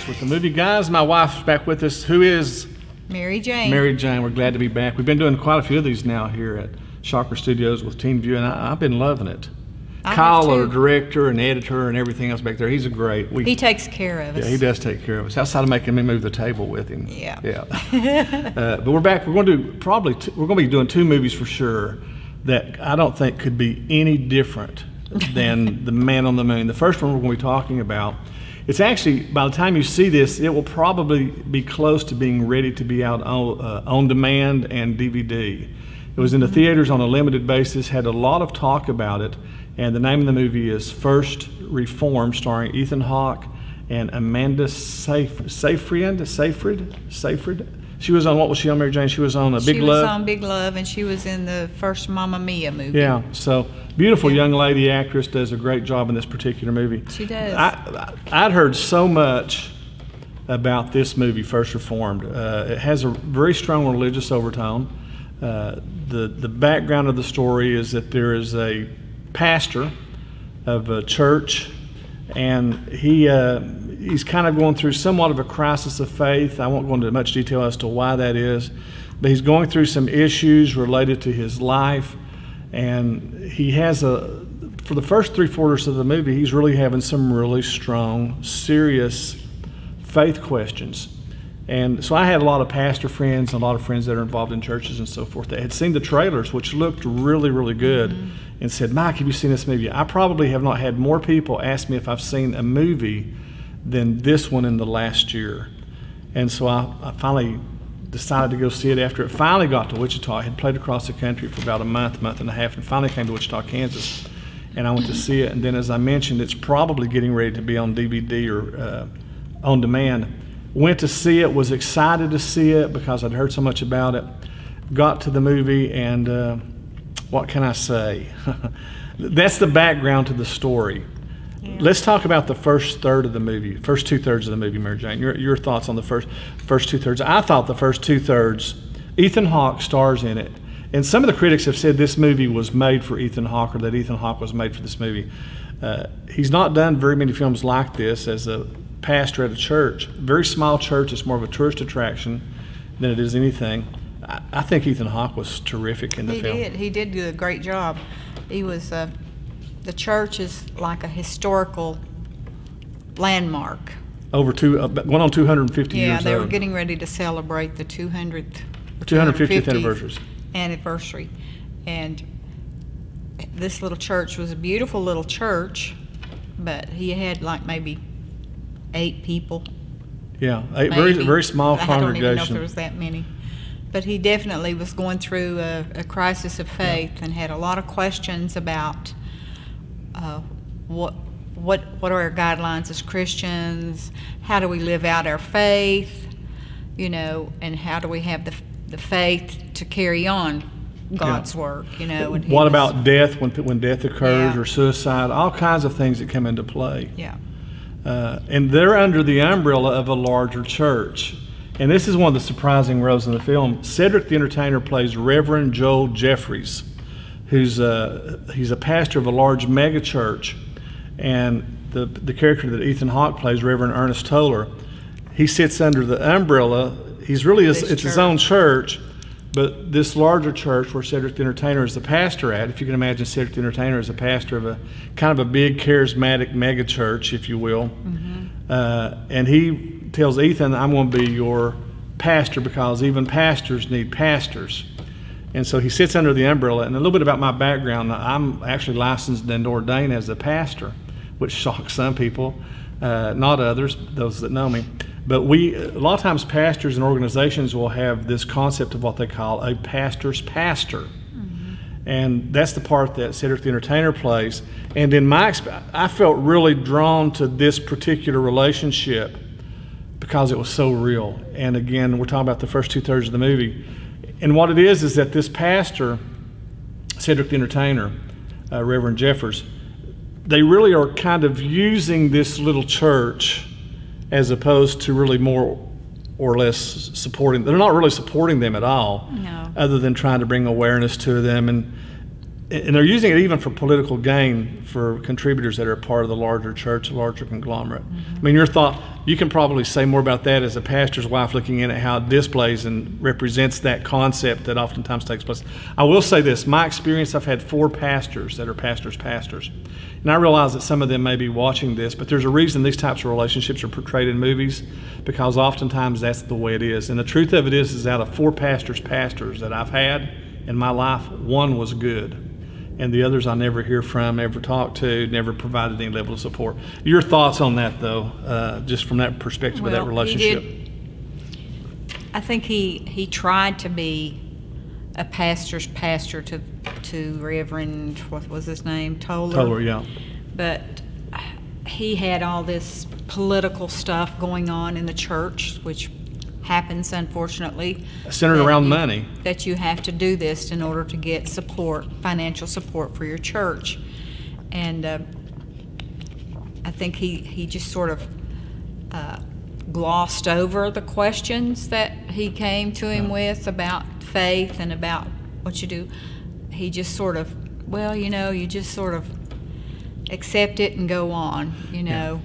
us with the movie. Guys, my wife's back with us, who is Mary Jane. Mary Jane. We're glad to be back. We've been doing quite a few of these now here at Shocker Studios with Team View, and I've been loving it. Kyle, our director and editor and everything else back there, he's a great. He takes care of us. Yeah, he does take care of us. Outside of making me move the table with him. Yeah. Yeah. But we're back. We're going to do we're going to be doing two movies for sure that I don't think could be any different than The Man on the Moon. The first one we're going to be talking about, it's actually, by the time you see this, it will probably be close to being ready to be out on demand and DVD. It was in the theaters on a limited basis, had a lot of talk about it, and the name of the movie is First Reformed, starring Ethan Hawke and Amanda Seyfried. She was on, what was she on, Mary Jane? She was on Big Love. She was on Big Love, and she was in the first Mamma Mia movie. Yeah, so beautiful young lady actress, does a great job in this particular movie. She does. I'd heard so much about this movie, First Reformed. It has a very strong religious overtone. The background of the story is that there is a pastor of a church, and he's kind of going through somewhat of a crisis of faith. I won't go into much detail as to why that is, but he's going through some issues related to his life, and he has for the first 3/4 of the movie, he's really having some really strong, serious faith questions. And so I had a lot of pastor friends, and a lot of friends that are involved in churches and so forth that had seen the trailers, which looked really, really good, and said, Mike, have you seen this movie? I probably have not had more people ask me if I've seen a movie than this one in the last year. And so I finally decided to go see it after it finally got to Wichita. I had played across the country for about a month and a half, and finally came to Wichita, Kansas. And I went to see it, and then as I mentioned, it's probably getting ready to be on DVD or on demand. Went to see it, was excited to see it because I'd heard so much about it. Got to the movie, and what can I say? That's the background to the story. Yeah. Let's talk about the first third of the movie, first 2/3 of the movie, Mary Jane. Your thoughts on the first 2/3? I thought the first 2/3, Ethan Hawke stars in it. And some of the critics have said this movie was made for Ethan Hawke, or that Ethan Hawke was made for this movie. He's not done very many films like this as a pastor at a church. Very small church. It's more of a tourist attraction than it is anything. I think Ethan Hawke was terrific in the film. He did do a great job. He was, the church is like a historical landmark. Over going on 250 years old. Yeah, they were getting ready to celebrate the 250th anniversary. And this little church was a beautiful little church, but he had like maybe 8 people. Yeah, very small congregation. I don't even know if there was that many. But he definitely was going through a crisis of faith, and had a lot of questions about what are our guidelines as Christians? How do we live out our faith? You know, and how do we have the faith to carry on God's work? You know. And what about death when death occurs, or suicide? All kinds of things that come into play. Yeah. And they're under the umbrella of a larger church. And this is one of the surprising roles in the film. Cedric the Entertainer plays Reverend Joel Jeffries, he's a pastor of a large mega church. And the character that Ethan Hawke plays, Reverend Ernest Toller, he sits under the umbrella. It's his own church, but this larger church where Cedric the Entertainer is the pastor at, if you can imagine Cedric the Entertainer as a pastor of a kind of a big charismatic mega church, if you will. And he tells Ethan, I'm going to be your pastor because even pastors need pastors. And so he sits under the umbrella. And a little bit about my background, I'm actually licensed and ordained as a pastor, which shocks some people, not others, those that know me. But a lot of times pastors and organizations will have this concept of what they call a pastor's pastor. And that's the part that Cedric the Entertainer plays. And in my experience, I felt really drawn to this particular relationship because it was so real. And again, we're talking about the first 2/3 of the movie. And what it is that this pastor, Cedric the Entertainer, Reverend Jeffers, they really are kind of using this little church as opposed to really more or less supporting. They're not really supporting them at all, no, other than trying to bring awareness to them. And and they're using it even for political gain for contributors that are part of the larger church, larger conglomerate. I mean, your thought, you can probably say more about that as a pastor's wife looking in at how it displays and represents that concept that oftentimes takes place. I will say this, my experience, I've had 4 pastors that are pastors. And I realize that some of them may be watching this, but there's a reason these types of relationships are portrayed in movies, because oftentimes that's the way it is. And the truth of it is out of 4 pastors that I've had in my life, 1 was good. And the others I never hear from, never talk to, never provided any level of support. Your thoughts on that, though, just from that perspective of that relationship? I think he tried to be a pastor's pastor to Reverend, what was his name, Toller? Toller, yeah. But he had all this political stuff going on in the church, which happens, unfortunately. Centered around money. That you have to do this in order to get support, financial support for your church. And I think he just sort of glossed over the questions that he came to him with about faith and about what you do. He just sort of, well, you know, you just sort of accept it and go on, you know.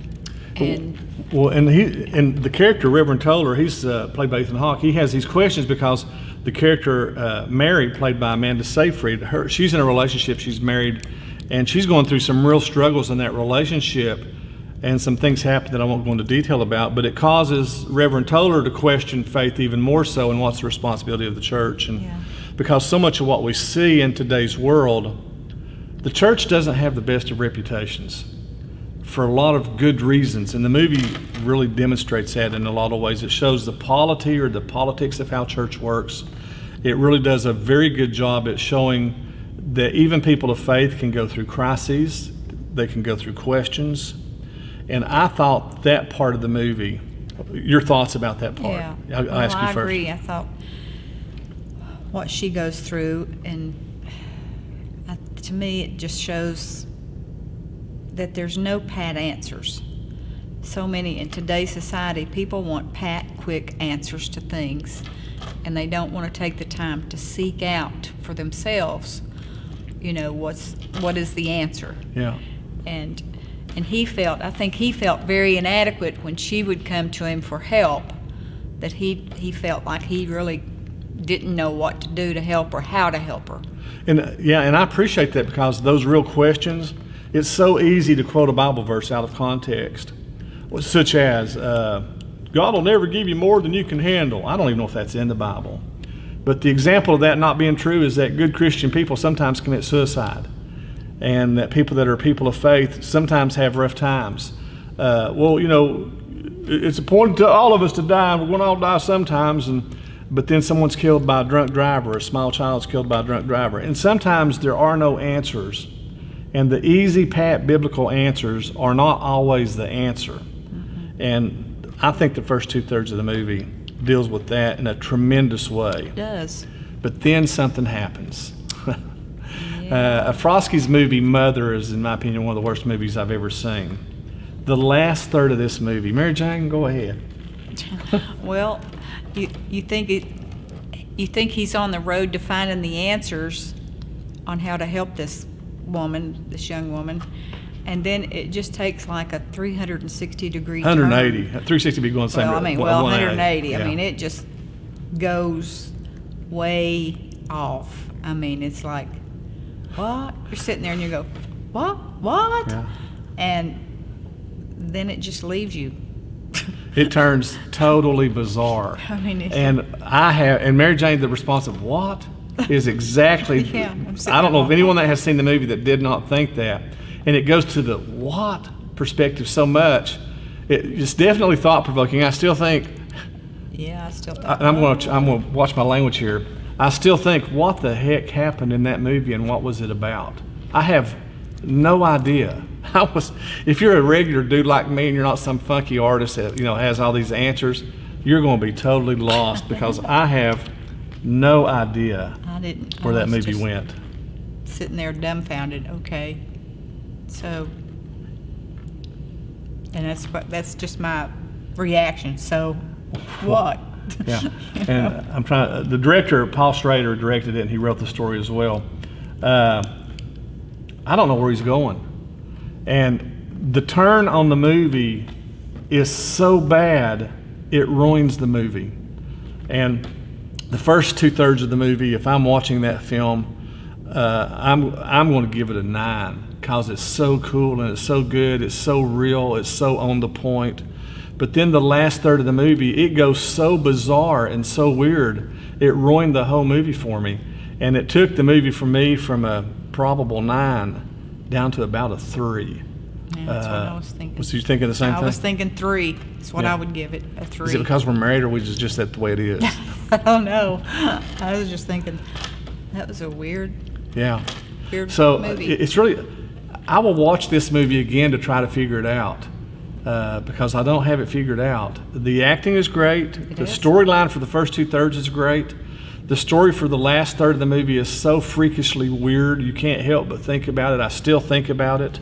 And and the character Reverend Toller, he's played by Ethan Hawke. He has these questions because the character Mary, played by Amanda Seyfried, she's in a relationship, she's married, and she's going through some real struggles in that relationship, and some things happen that I won't go into detail about, but it causes Reverend Toller to question faith even more so, and what's the responsibility of the church. And because so much of what we see in today's world, the church doesn't have the best of reputations for a lot of good reasons, and the movie really demonstrates that in a lot of ways. It shows the polity or the politics of how church works. It really does a very good job at showing that even people of faith can go through crises, they can go through questions, and I thought that part of the movie, your thoughts about that part? Yeah, I'll ask you first. I agree. I thought what she goes through, and to me it just shows that there's no pat answers. So many in today's society, people want pat, quick answers to things, and they don't want to take the time to seek out for themselves, you know, what is the answer. Yeah. And I think he felt very inadequate when she would come to him for help, that he felt like he really didn't know what to do to help her, how to help her. And I appreciate that, because those real questions, it's so easy to quote a Bible verse out of context, such as, God will never give you more than you can handle. I don't even know if that's in the Bible. But the example of that not being true is that good Christian people sometimes commit suicide, and that people that are people of faith sometimes have rough times. Well, you know, it's appointed to all of us to die, and we're going to all die sometimes, but then someone's killed by a drunk driver, or a small child's killed by a drunk driver. And sometimes there are no answers. And the easy, pat, biblical answers are not always the answer. Mm-hmm. And I think the first 2/3 of the movie deals with that in a tremendous way. It does. But then something happens. Frosky's movie, Mother, is, in my opinion, one of the worst movies I've ever seen. The last third of this movie, Mary Jane, go ahead. Well, you think he's on the road to finding the answers on how to help this young woman, and then it just takes like a 360-degree 180. turn. 360 be going the same. 180. Yeah. I mean, it just goes way off. I mean, it's like, what? You're sitting there and you go, what? Yeah. And then it just leaves you. It turns totally bizarre. I mean, and Mary Jane, the response of what is exactly, yeah, I don't know of anyone that has seen the movie that did not think that. And it goes to the what perspective so much. It's definitely thought-provoking. I still think, yeah, I still think, I'm going to watch my language here. I still think, what the heck happened in that movie, and what was it about? I have no idea. If you're a regular dude like me and you're not some funky artist that, you know, has all these answers, you're going to be totally lost, because I have no idea where that movie went. Sitting there dumbfounded. Okay, so, and that's just my reaction. So, what? Yeah, and the director, Paul Schrader, directed it, and he wrote the story as well. I don't know where he's going. And the turn on the movie is so bad, it ruins the movie. And the first 2/3 of the movie, if I'm watching that film, I'm going to give it a 9 because it's so cool and it's so good, it's so real, it's so on the point. But then the last third of the movie, it goes so bizarre and so weird, it ruined the whole movie for me. And it took the movie for me from a probable 9 down to about a 3. Yeah, that's what I was thinking. Was you thinking the same thing? I was thinking 3. That's what Yeah. I would give it, a 3. Is it because we're married, or we just that the way it is? I don't know. I was just thinking, that was a weird Yeah. So movie. It's really, I will watch this movie again to try to figure it out because I don't have it figured out. The acting is great. The storyline for the first 2/3 is great. The story for the last third of the movie is so freakishly weird, you can't help but think about it. I still think about it.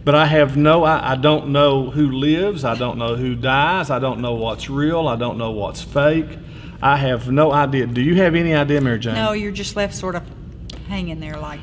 But I don't know who lives. I don't know who dies. I don't know what's real. I don't know what's fake. I have no idea. Do you have any idea, Mary Jane? No, you're just left sort of hanging there like,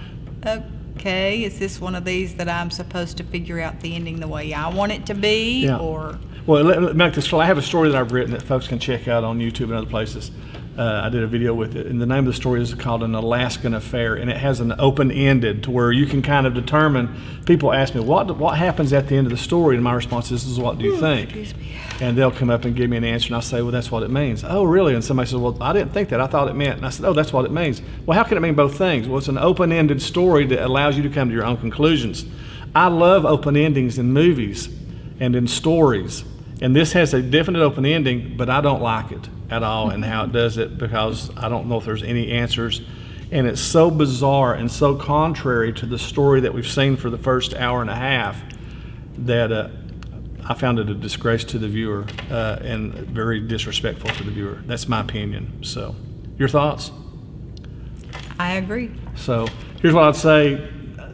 okay, is this one of these that I'm supposed to figure out the ending the way I want it to be? Yeah. Or Well, let me make this clear. I have a story that I've written that folks can check out on YouTube and other places. I did a video with it, and the name of the story is called An Alaskan Affair, and it has an open-ended to where you can kind of determine. People ask me, what happens at the end of the story? And my response is what do you think? excuse me. And they'll come up and give me an answer, and I say, well, that's what it means. Oh, really? And somebody says, well, I didn't think that. I thought it meant. And I said, oh, that's what it means. Well, how can it mean both things? Well, it's an open-ended story that allows you to come to your own conclusions. I love open endings in movies and in stories. And this has a definite open ending, but I don't like it at all and how it does it because I don't know if there's any answers. And it's so bizarre and so contrary to the story that we've seen for the first hour and a half that I found it a disgrace to the viewer and very disrespectful to the viewer. That's my opinion. So, your thoughts? I agree. So, here's what I'd say.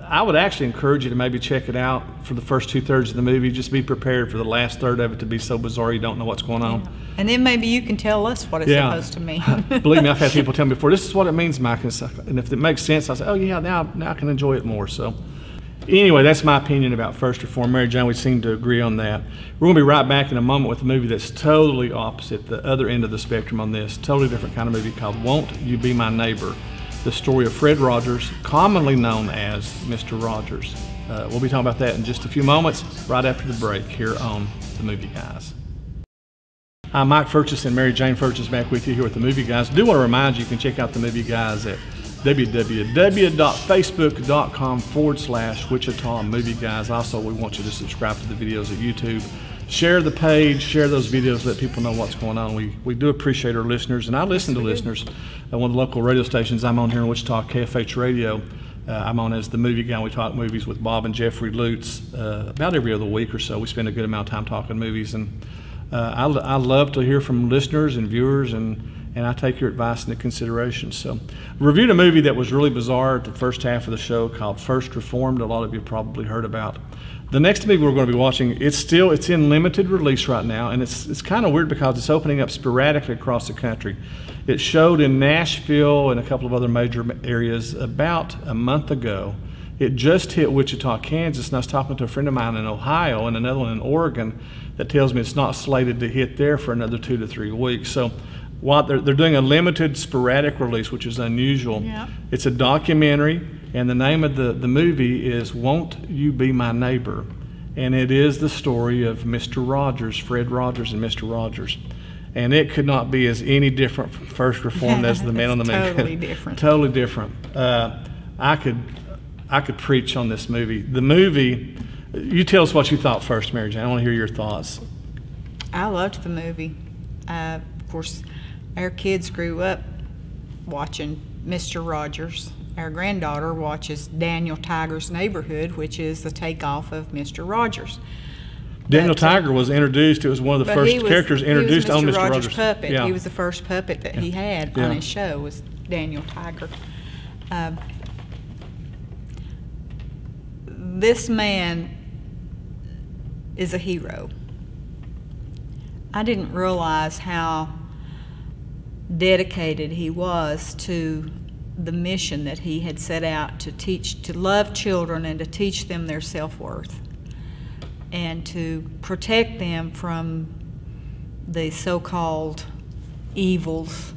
I would actually encourage you to maybe check it out for the first 2/3 of the movie. Just be prepared for the last third of it to be so bizarre you don't know what's going on. And then maybe you can tell us what it's supposed to mean. Believe me, I've had people tell me before, this is what it means, Mike. And if it makes sense, I say, oh yeah, now I can enjoy it more. So anyway, that's my opinion about First Reformed. Mary Jane, we seem to agree on that. We're going to be right back in a moment with a movie that's totally opposite, the other end of the spectrum on this. Totally different kind of movie called Won't You Be My Neighbor? The story of Fred Rogers, commonly known as Mr. Rogers. We'll be talking about that in just a few moments, right after the break here on The Movie Guys. I'm Mike Furchess and Mary Jane Furchess back with you here with The Movie Guys. I do want to remind you can check out The Movie Guys at www.facebook.com/Wichita Movie Guys. Also, we want you to subscribe to the videos at YouTube. Share the page, share those videos, let people know what's going on. We do appreciate our listeners, and I listen to listeners. One of the local radio stations I'm on here in Wichita, KFH Radio, I'm on as The Movie Guy. We talk movies with Bob and Jeffrey Lutz about every other week or so. We spend a good amount of time talking movies, and I love to hear from listeners and viewers, and I take your advice into consideration. So, reviewed a movie that was really bizarre at the first half of the show called First Reformed. A lot of you probably heard about. The next movie we're going to be watching, it's in limited release right now, and it's kind of weird because it's opening up sporadically across the country. It showed in Nashville and a couple of other major areas about a month ago. It just hit Wichita, Kansas, and I was talking to a friend of mine in Ohio and another one in Oregon that tells me it's not slated to hit there for another 2 to 3 weeks. So while they're doing a limited sporadic release, which is unusual, Yeah. It's a documentary, and the name of the movie is Won't You Be My Neighbor? And it is the story of Mr. Rogers, Fred Rogers and Mr. Rogers. And it could not be as any different from First Reformed as the man on the moon. Totally different. Totally different. I could preach on this movie. The movie, you tell us what you thought first, Mary Jane. I want to hear your thoughts. I loved the movie. Of course, our kids grew up watching Mr. Rogers. Our granddaughter watches Daniel Tiger's Neighborhood, which is the takeoff of Mr. Rogers. Daniel Tiger was introduced. It was one of the first characters introduced on Mr. Rogers' puppet. Yeah. He was the first puppet that he had on his show was Daniel Tiger. This man is a hero. I didn't realize how dedicated he was to the mission that he had set out to teach, to love children and to teach them their self-worth and to protect them from the so-called evils,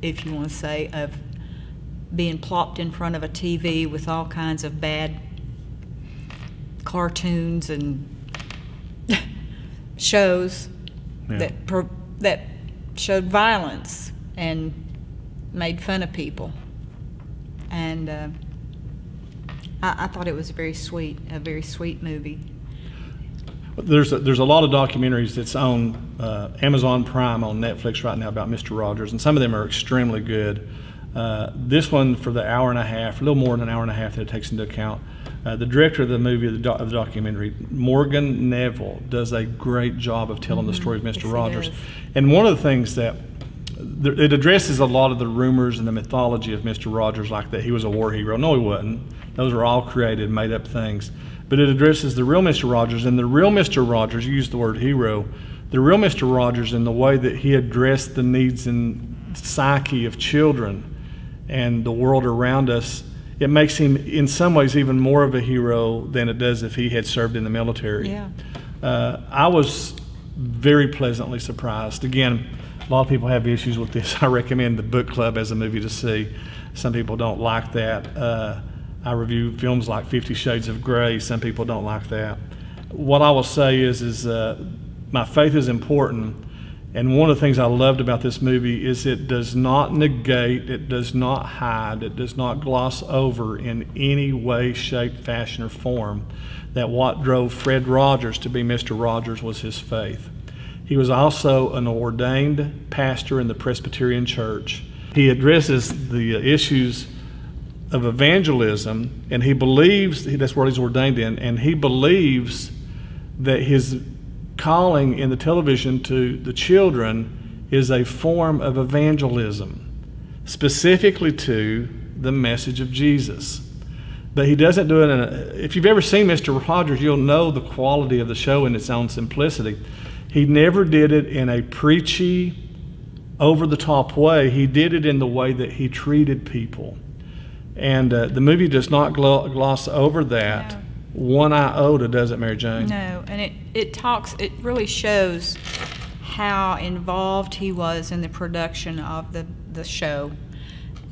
if you want to say, of being plopped in front of a TV with all kinds of bad cartoons and shows that showed violence and made fun of people. And I thought it was a very sweet movie. There's a lot of documentaries that's on Amazon Prime on Netflix right now about Mr. Rogers, and some of them are extremely good. This one, for the hour and a half, a little more than an hour and a half that it takes into account, the director of the movie, of the documentary, Morgan Neville, does a great job of telling the story of Mr. Yes, Rogers. he does. And one of the things that it addresses a lot of the rumors and the mythology of Mr. Rogers, like that he was a war hero. No, he wasn't. Those are all created, made up things. But it addresses the real Mr. Rogers, and the real Mr. Rogers, you used the word hero, the real Mr. Rogers in the way that he addressed the needs and psyche of children and the world around us, it makes him in some ways even more of a hero than it does if he had served in the military. Yeah. I was very pleasantly surprised. Again, a lot of people have issues with this. I recommend The Book Club as a movie to see. Some people don't like that. I review films like 50 Shades of Grey. Some people don't like that. What I will say is my faith is important, and one of the things I loved about this movie is it does not negate, it does not hide, it does not gloss over in any way, shape, fashion, or form that what drove Fred Rogers to be Mr. Rogers was his faith. He was also an ordained pastor in the Presbyterian Church. He addresses the issues of evangelism, and he believes, that's what he's ordained in, and he believes that his calling in the television to the children is a form of evangelism, specifically to the message of Jesus. But he doesn't do it if you've ever seen Mr. Rogers, you'll know the quality of the show in its own simplicity. He never did it in a preachy, over-the-top way. He did it in the way that he treated people. And the movie does not gloss over that. No. One iota, does it, Mary Jane? No, and it really shows how involved he was in the production of the show,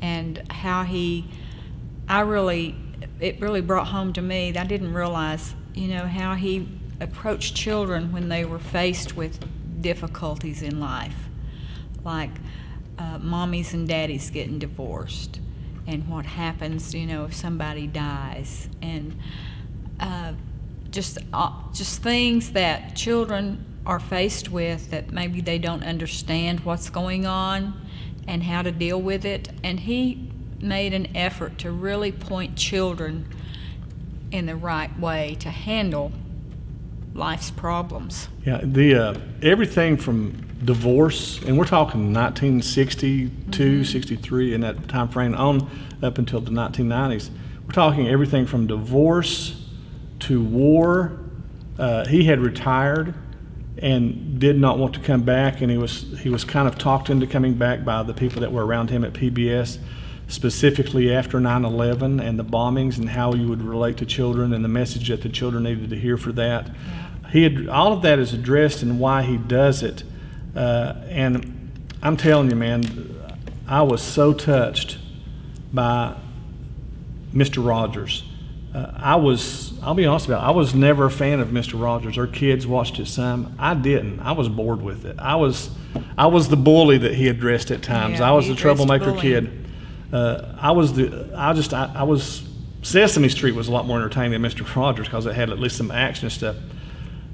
and how it really brought home to me that I didn't realize, how he approached children when they were faced with difficulties in life, like mommies and daddies getting divorced, and what happens, if somebody dies, and just things that children are faced with that maybe they don't understand what's going on and how to deal with it. And he made an effort to really point children in the right way to handle life's problems. Yeah, everything from divorce, and we're talking 1962, 63, in that time frame on up until the 1990s. We're talking everything from divorce to war. He had retired and did not want to come back, and he was kind of talked into coming back by the people that were around him at PBS, specifically after 9/11 and the bombings, and how you would relate to children and the message that the children needed to hear for that. All of that is addressed and why he does it. And I'm telling you, man, I was so touched by Mr. Rogers. I'll be honest about it, I was never a fan of Mr. Rogers. Our kids watched it some. I didn't. I was bored with it. I was the bully that he addressed at times. Yeah, I was he the troublemaker addressed kid. Sesame Street was a lot more entertaining than Mr. Rogers because it had at least some action and stuff.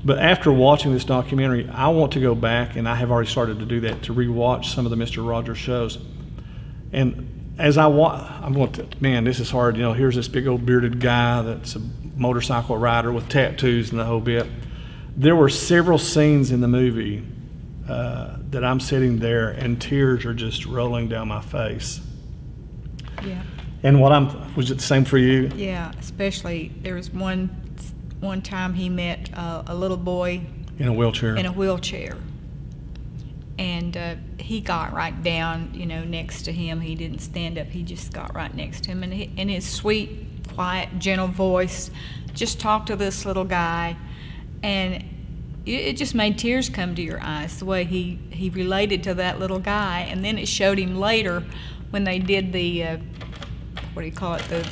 But after watching this documentary, I want to go back, and I have already started to do that, to rewatch some of the Mr. Rogers shows. And as I'm going to, man, this is hard. Here's this big old bearded guy that's a motorcycle rider with tattoos and the whole bit. There were several scenes in the movie that I'm sitting there and tears are just rolling down my face. Yeah. And was it the same for you? Yeah, especially there was one time he met a little boy In a wheelchair. in a wheelchair, And he got right down, next to him. He didn't stand up. He just got right next to him. And in his sweet, quiet, gentle voice, just talked to this little guy. And it just made tears come to your eyes, the way he related to that little guy. And then it showed him later when they did the, what do you call it,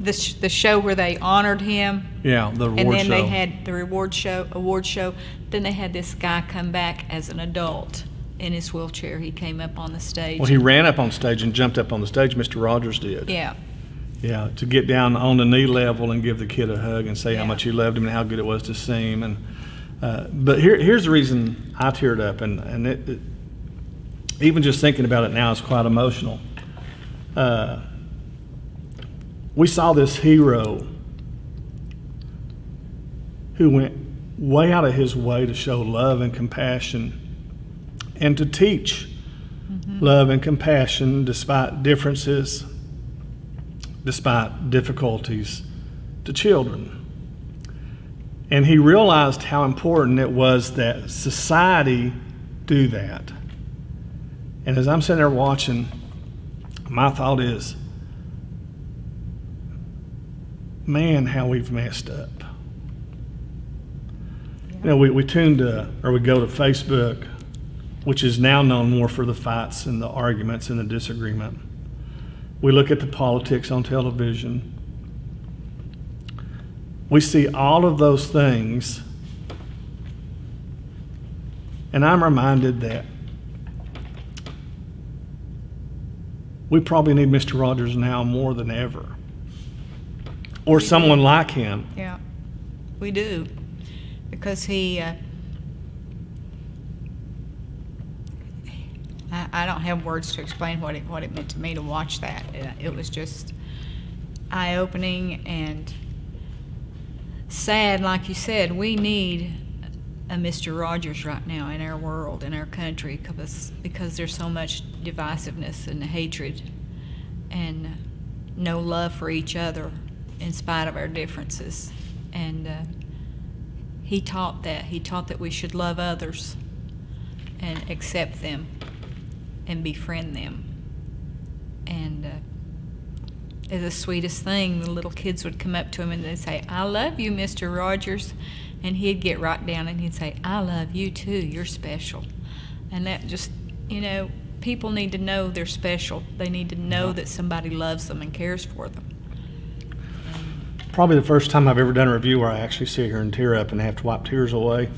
the show where they honored him. Yeah, the award show. And then they had the award show. Then they had this guy come back as an adult in his wheelchair. He came up on the stage. Well, he ran up on stage and jumped up on the stage. Mr. Rogers did. Yeah. Yeah, to get down on the knee level and give the kid a hug and say how much he loved him and how good it was to see him. And but here's the reason I teared up, and it, even just thinking about it now is quite emotional. We saw this hero who went way out of his way to show love and compassion and to teach love and compassion despite differences, despite difficulties to children. And he realized how important it was that society do that. And as I'm sitting there watching, my thought is, man, how we've messed up. We tune to, or we go to Facebook, which is now known more for the fights and the arguments and the disagreement. We look at the politics on television. We see all of those things, and I'm reminded that we probably need Mr. Rogers now more than ever, or someone like him. Yeah, we do, because he, I don't have words to explain what it meant to me to watch that. It was just eye-opening and sad, like you said. We need a Mr. Rogers right now in our world, in our country, because there's so much divisiveness and hatred and no love for each other in spite of our differences. And he taught that. He taught that we should love others and accept them and befriend them. And it's the sweetest thing. The little kids would come up to him and they'd say, "I love you, Mr. Rogers." And he'd get right down and he'd say, "I love you too, you're special." And that just, people need to know they're special. They need to know that somebody loves them and cares for them. Probably the first time I've ever done a review where I actually sit here and tear up and have to wipe tears away.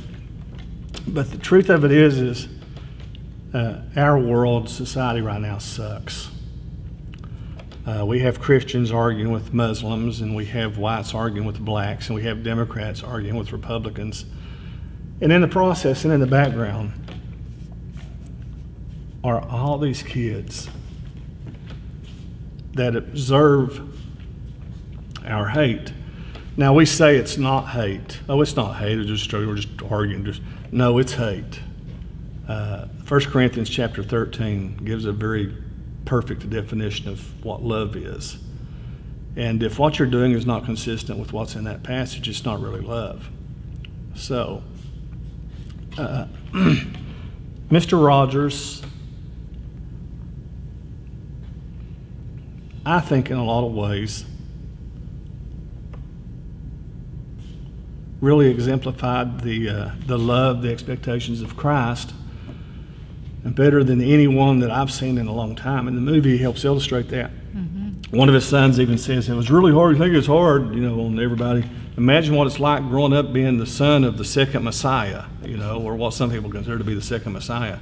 But the truth of it is our world, society right now sucks. We have Christians arguing with Muslims, and we have whites arguing with blacks, and we have Democrats arguing with Republicans. And in the process and in the background are all these kids that observe our hate. Now we say it's not hate. Oh, it's not hate. We're just arguing. No, it's hate. 1 Corinthians chapter 13 gives a very perfect definition of what love is. And if what you're doing is not consistent with what's in that passage, it's not really love. So, Mr. Rogers, I think in a lot of ways, really exemplified the love, the expectations of Christ, and better than anyone that I've seen in a long time. And the movie helps illustrate that. Mm-hmm. One of his sons even says, "It was really hard. You think it's hard, on everybody. Imagine what it's like growing up being the son of the second Messiah, or what some people consider to be the second Messiah."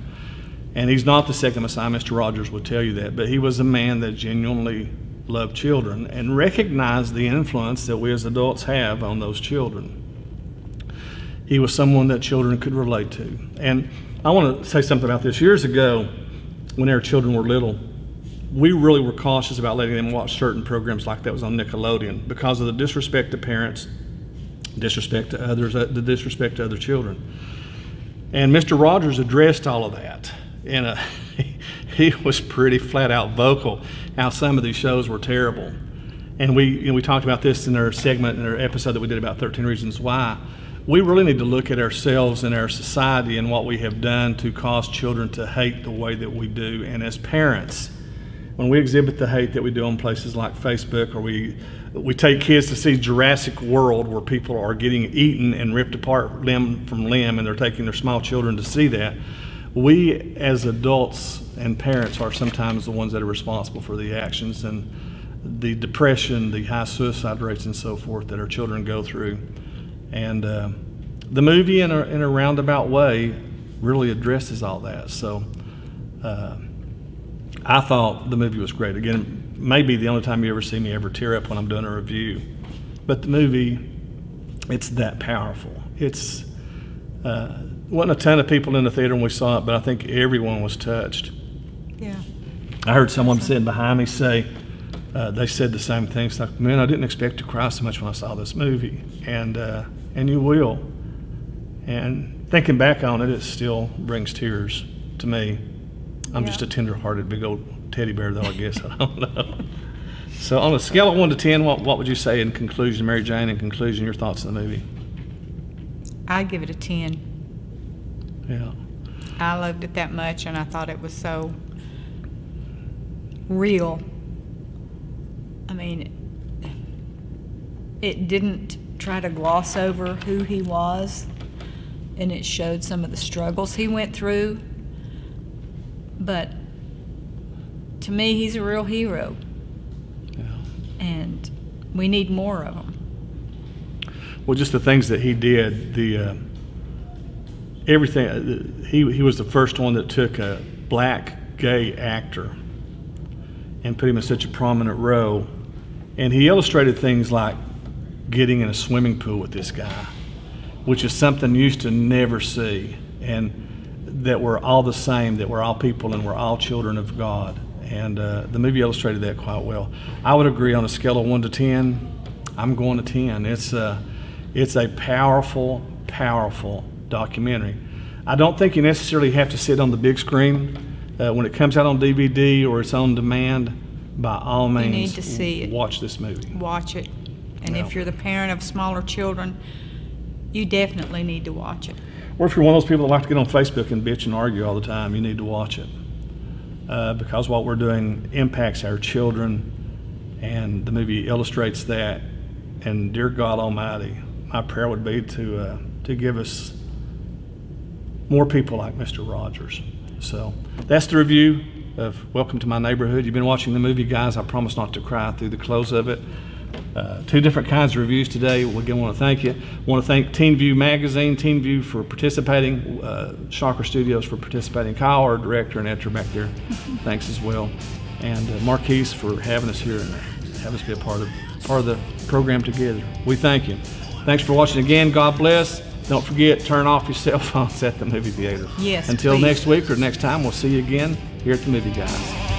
And he's not the second Messiah. Mr. Rogers would tell you that. But he was a man that genuinely loved children and recognized the influence that we as adults have on those children. He was someone that children could relate to. And I want to say something about this. Years ago, when our children were little, we really were cautious about letting them watch certain programs like that was on Nickelodeon because of the disrespect to parents, disrespect to others, the disrespect to other children. And Mr. Rogers addressed all of that. And he was pretty flat out vocal how some of these shows were terrible. And we talked about this in our segment, in our episode that we did about 13 Reasons Why. we really need to look at ourselves and our society and what we have done to cause children to hate the way that we do. And as parents, when we exhibit the hate that we do on places like Facebook, or we take kids to see Jurassic World, where people are getting eaten and ripped apart limb from limb, and they're taking their small children to see that, we as adults and parents are sometimes the ones that are responsible for the actions and the depression, the high suicide rates and so forth that our children go through. And the movie, in a roundabout way, really addresses all that. So I thought the movie was great. Again, maybe the only time you ever see me ever tear up when I'm doing a review. But the movie, it's that powerful. It's wasn't a ton of people in the theater when we saw it, but I think everyone was touched. Yeah. I heard someone sitting behind me say, they said the same thing. It's like, man, I didn't expect to cry so much when I saw this movie. And you will. And thinking back on it, it still brings tears to me. I'm just a tender-hearted big old teddy bear, though, I guess. I don't know. So on a scale of 1 to 10, what would you say in conclusion, Mary Jane, in conclusion, your thoughts on the movie? I give it a 10. Yeah. I loved it that much, and I thought it was so real. I mean, it didn't try to gloss over who he was, and it showed some of the struggles he went through. But to me, he's a real hero. Yeah. And we need more of them. Well, just the things that he did, everything. He was the first one that took a black gay actor and put him in such a prominent role. And he illustrated things like getting in a swimming pool with this guy, which is something you used to never see. And that we're all the same, that we're all people and we're all children of God. And the movie illustrated that quite well. I would agree on a scale of 1 to 10, I'm going to 10. It's a powerful, powerful documentary. I don't think you necessarily have to sit on the big screen. When it comes out on DVD or it's on demand, by all means, you need to see it. Watch this movie. Watch it. And if you're the parent of smaller children, you definitely need to watch it. Or if you're one of those people that like to get on Facebook and bitch and argue all the time, you need to watch it. Because what we're doing impacts our children, and the movie illustrates that. And dear God Almighty, my prayer would be to give us more people like Mr. Rogers. So that's the review of Welcome to My Neighborhood. You've been watching the movie, guys. I promise not to cry through the close of it. 2 different kinds of reviews today. We again want to thank you. Want to thank Teen View Magazine, Teen View for participating, Shocker Studios for participating, Kyle, our director and editor back there, thanks as well, and Marquise for having us here and having us be a part of the program together. We thank you. Thanks for watching again. God bless. Don't forget, turn off your cell phones at the movie theater. Yes, Until please. next week or next time, we'll see you again here at the movie, guys.